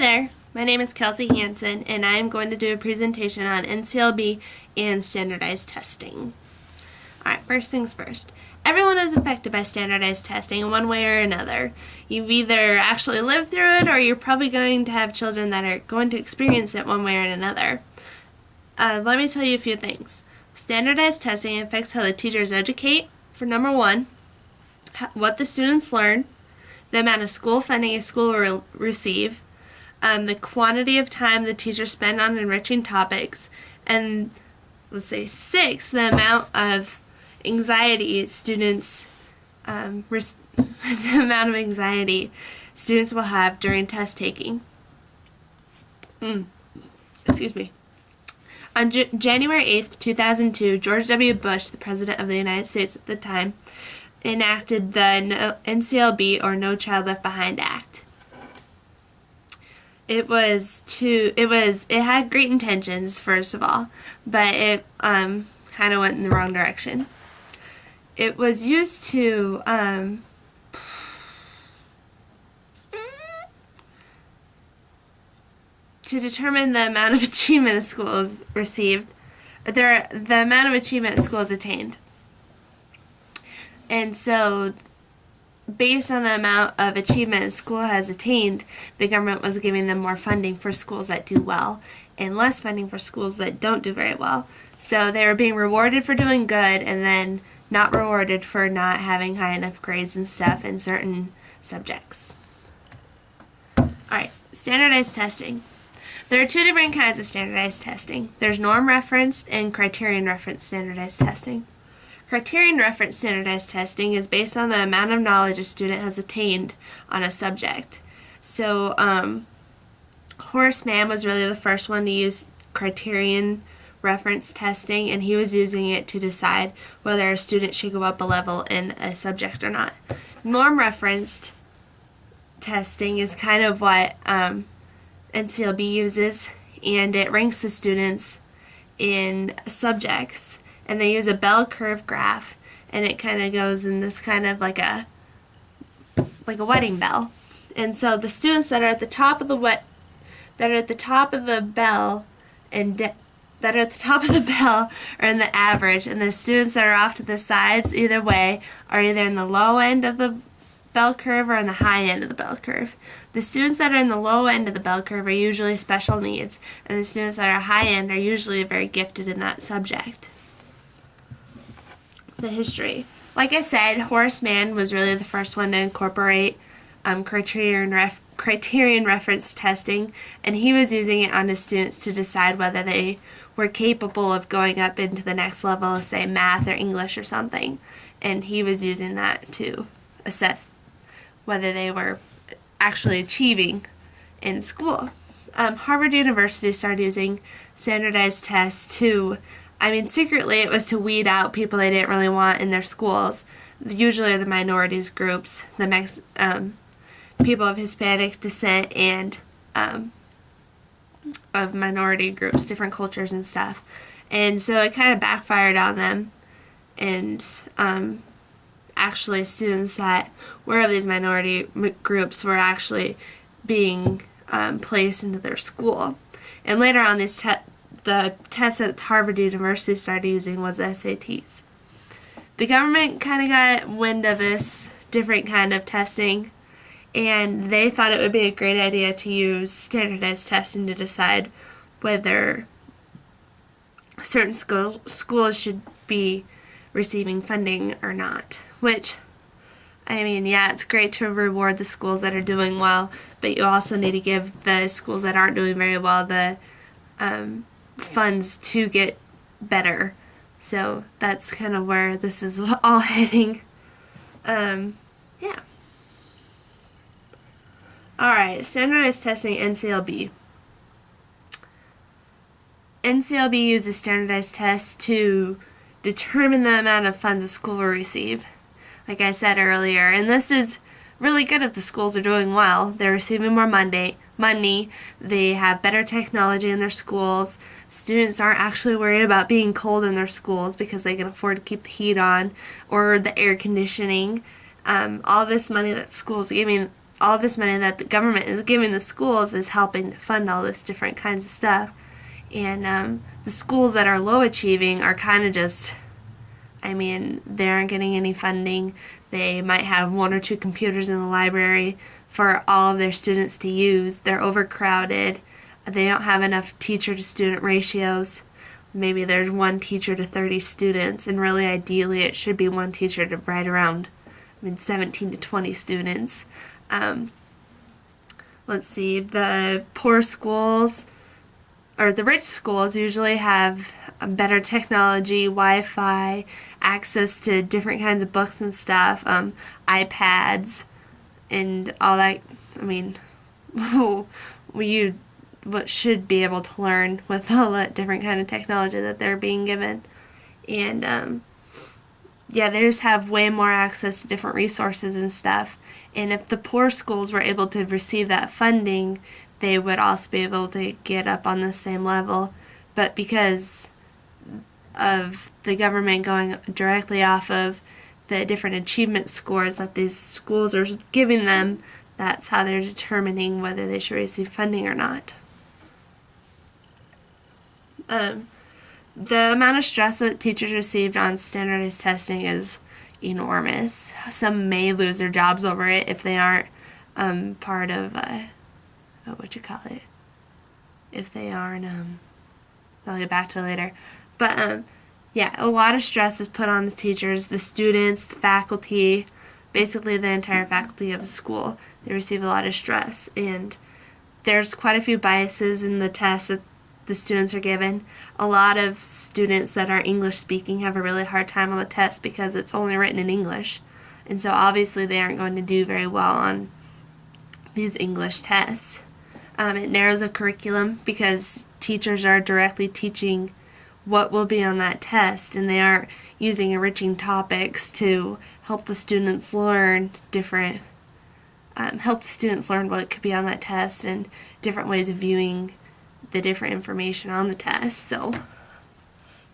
there, my name is Kelsey Hansen, and I am going to do a presentation on NCLB and standardized testing. Alright, first things first. Everyone is affected by standardized testing in one way or another. You've either actually lived through it, or you're probably going to have children that are going to experience it one way or another. Let me tell you a few things. Standardized testing affects how the teachers educate, for number one, what the students learn, the amount of school funding a school will receive, the quantity of time the teachers spend on enriching topics, and let's say 6, the amount of anxiety students the amount of anxiety students will have during test taking. Excuse me. On January 8th, 2002, George W. Bush, the President of the United States at the time, enacted the NCLB, or No Child Left Behind Act. It had great intentions, first of all, but it kind of went in the wrong direction. It was used to determine the amount of achievement a school is received, the amount of achievement a school has attained. And so, based on the amount of achievement a school has attained, the government was giving them more funding for schools that do well and less funding for schools that don't do very well. So they were being rewarded for doing good and then not rewarded for not having high enough grades and stuff in certain subjects. Alright, standardized testing. There are 2 different kinds of standardized testing. There's norm-referenced and criterion-referenced standardized testing. Criterion-referenced standardized testing is based on the amount of knowledge a student has attained on a subject. So, Horace Mann was really the first one to use criterion-referenced testing, and he was using it to decide whether a student should go up a level in a subject or not. Norm-referenced testing is kind of what NCLB uses, and it ranks the students in subjects. And they use a bell curve graph, and it kind of goes in this kind of like a wedding bell. And so the students that are at the top of the bell are in the average, and the students that are off to the sides either way are either in the low end of the bell curve or in the high end of the bell curve. The students that are in the low end of the bell curve are usually special needs, and the students that are high end are usually very gifted in that subject. The history. Like I said, Horace Mann was really the first one to incorporate criterion reference testing, and he was using it on his students to decide whether they were capable of going up into the next level, say math or English or something, and he was using that to assess whether they were actually achieving in school. Harvard University started using standardized tests secretly it was to weed out people they didn't really want in their schools, usually the minorities groups, people of Hispanic descent and of minority groups, different cultures and stuff. And so it kind of backfired on them, and actually students that were of these minority groups were actually being placed into their school. And later on, the test that Harvard University started using was the SATs. The government kind of got wind of this different kind of testing, and they thought it would be a great idea to use standardized testing to decide whether certain schools should be receiving funding or not. Which, it's great to reward the schools that are doing well, but you also need to give the schools that aren't doing very well the funds to get better. So that's kind of where this is all heading. Alright, standardized testing, NCLB. NCLB uses standardized tests to determine the amount of funds a school will receive, like I said earlier. And this is really good if the schools are doing well. They're receiving more money, they have better technology in their schools, students aren't actually worried about being cold in their schools because they can afford to keep the heat on or the air conditioning. All this money that schools giving all this money that the government is giving the schools is helping to fund all this different kinds of stuff. And the schools that are low achieving are kind of just, I mean, they aren't getting any funding. They might have one or two computers in the library for all of their students to use. They're overcrowded. They don't have enough teacher to student ratios. Maybe there's one teacher to 30 students, and really ideally it should be one teacher to right around 17 to 20 students. Let's see, the poor schools, or the rich schools, usually have better technology, Wi-Fi, access to different kinds of books and stuff, iPads, and all that. I mean, you should be able to learn with all that different kind of technology that they're being given. And yeah, they just have way more access to different resources and stuff. And if the poor schools were able to receive that funding, they would also be able to get up on the same level. But because of the government going directly off of the different achievement scores that these schools are giving them, that's how they're determining whether they should receive funding or not. The amount of stress that teachers received on standardized testing is enormous. Some may lose their jobs over it if they aren't part of if they aren't I'll get back to it later. But yeah, a lot of stress is put on the teachers, the students, the faculty, basically the entire faculty of a school. They receive a lot of stress, and there's quite a few biases in the tests that the students are given. A lot of students that are English speaking have a really hard time on the test because it's only written in English, and so obviously they aren't going to do very well on these English tests. It narrows the curriculum because teachers are directly teaching what will be on that test, and they aren't using enriching topics to help the students learn what could be on that test and different ways of viewing the different information on the test. So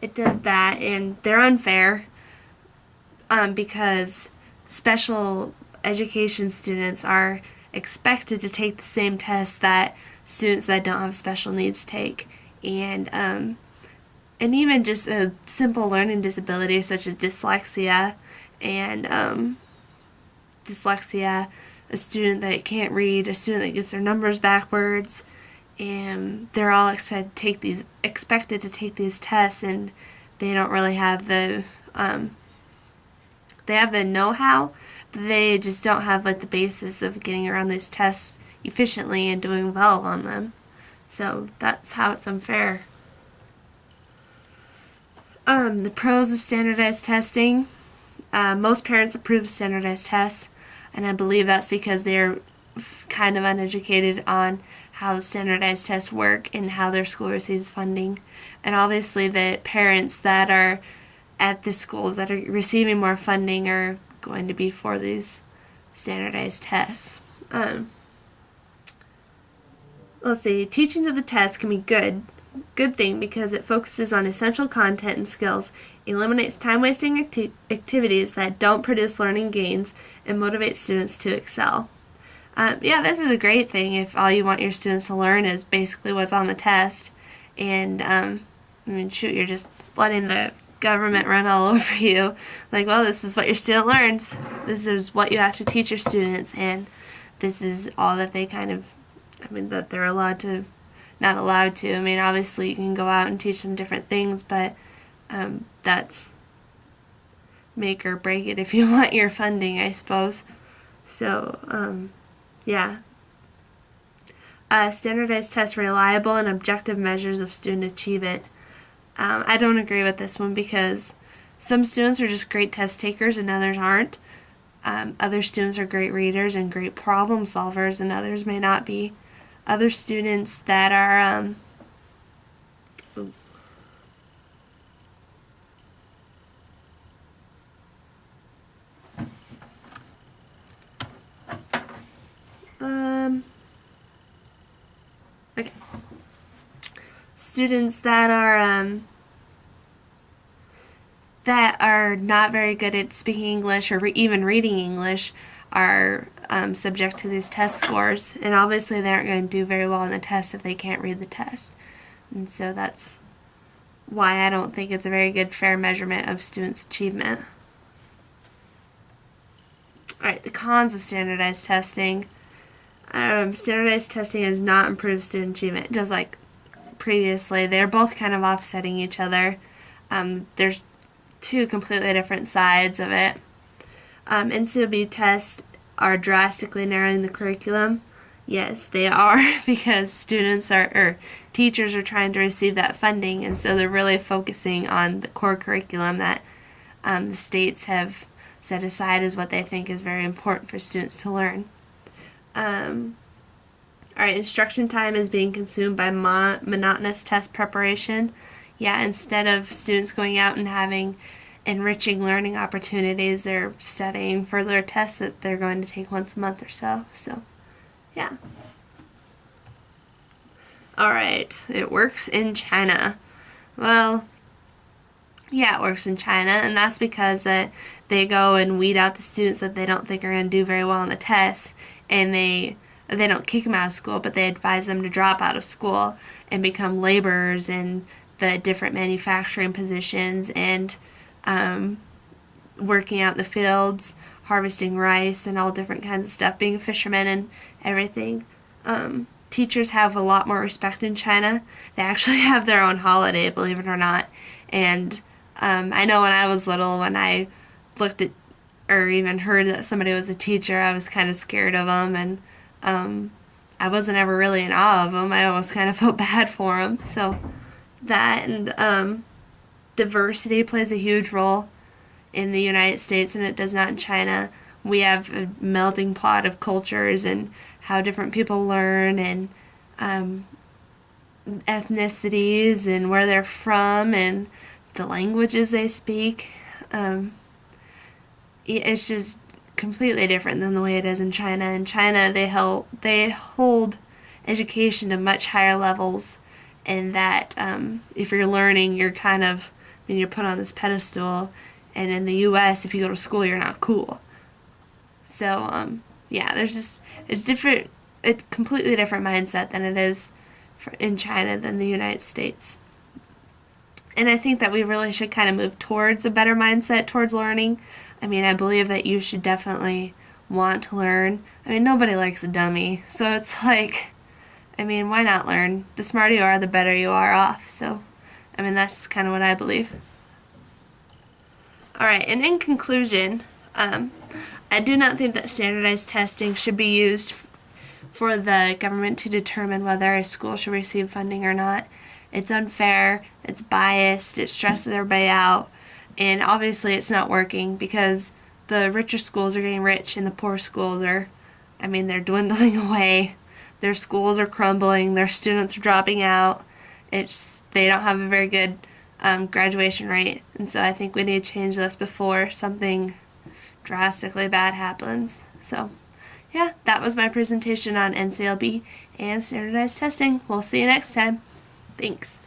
it does that, and they're unfair because special education students are expected to take the same tests that students that don't have special needs take, and even just a simple learning disability such as dyslexia, a student that can't read, a student that gets their numbers backwards, and they're all expected to take these tests, and they don't really have the they have the know-how, but they just don't have the basis of getting around these tests efficiently and doing well on them. So that's how it's unfair. The pros of standardized testing. Most parents approve of standardized tests, and I believe that's because they're kind of uneducated on how the standardized tests work and how their school receives funding. And obviously the parents that are at the schools that are receiving more funding are going to be for these standardized tests. Let's see, teaching to the test can be good thing because it focuses on essential content and skills, eliminates time-wasting activities that don't produce learning gains, and motivates students to excel. Yeah, this is a great thing if all you want your students to learn is basically what's on the test, and you're just letting the government run all over you. Well, this is what your student learns. This is what you have to teach your students, and this is all that they that they're not allowed to. Obviously you can go out and teach them different things, but that's make or break it if you want your funding, I suppose. So, yeah. Standardized tests, reliable and objective measures of student achievement. I don't agree with this one because some students are just great test takers and others aren't. Other students are great readers and great problem solvers, and others may not be. Other students that are okay. Students that that are not very good at speaking English or even reading English are subject to these test scores, and obviously they aren't going to do very well on the test if they can't read the test. And so that's why I don't think it's a very good fair measurement of students' achievement. Alright, the cons of standardized testing. Standardized testing has not improved student achievement, just like previously. They're both kind of offsetting each other. There's two completely different sides of it. M2U tests are drastically narrowing the curriculum. Yes, they are, because teachers are trying to receive that funding, and so they're really focusing on the core curriculum that the states have set aside as what they think is very important for students to learn. Alright, instruction time is being consumed by monotonous test preparation. Yeah, instead of students going out and having enriching learning opportunities, they're studying for their tests that they're going to take once a month or so. So, yeah. Alright, it works in China. Well, yeah, it works in China, and that's because they go and weed out the students that they don't think are going to do very well on the tests, and they don't kick them out of school, but they advise them to drop out of school and become laborers in the different manufacturing positions and working out in the fields, harvesting rice and all different kinds of stuff, being a fisherman and everything. Teachers have a lot more respect in China. They actually have their own holiday, believe it or not. And I know when I was little, when I looked at or even heard that somebody was a teacher, I was kind of scared of them, and I wasn't ever really in awe of them. I always kind of felt bad for them. So that and diversity plays a huge role in the United States, and it does not in China. We have a melting pot of cultures and how different people learn, and ethnicities and where they're from and the languages they speak. It's just completely different than the way it is in China. In China, they hold education to much higher levels, and that if you're learning, you're you're put on this pedestal. And in the U.S., if you go to school, you're not cool. So yeah, it's different. It's a completely different mindset than it is in China than the United States. And I think that we really should kind of move towards a better mindset towards learning. I mean, I believe that you should definitely want to learn. I mean, nobody likes a dummy. So it's like, I mean, why not learn? The smarter you are, the better you are off. So, I mean, that's kind of what I believe. Alright, and in conclusion, I do not think that standardized testing should be used for the government to determine whether a school should receive funding or not. It's unfair, it's biased, it stresses everybody out, and obviously it's not working because the richer schools are getting rich and the poor schools they're dwindling away. Their schools are crumbling, their students are dropping out. They don't have a very good graduation rate, and so I think we need to change this before something drastically bad happens. So, yeah, that was my presentation on NCLB and standardized testing. We'll see you next time. Thanks.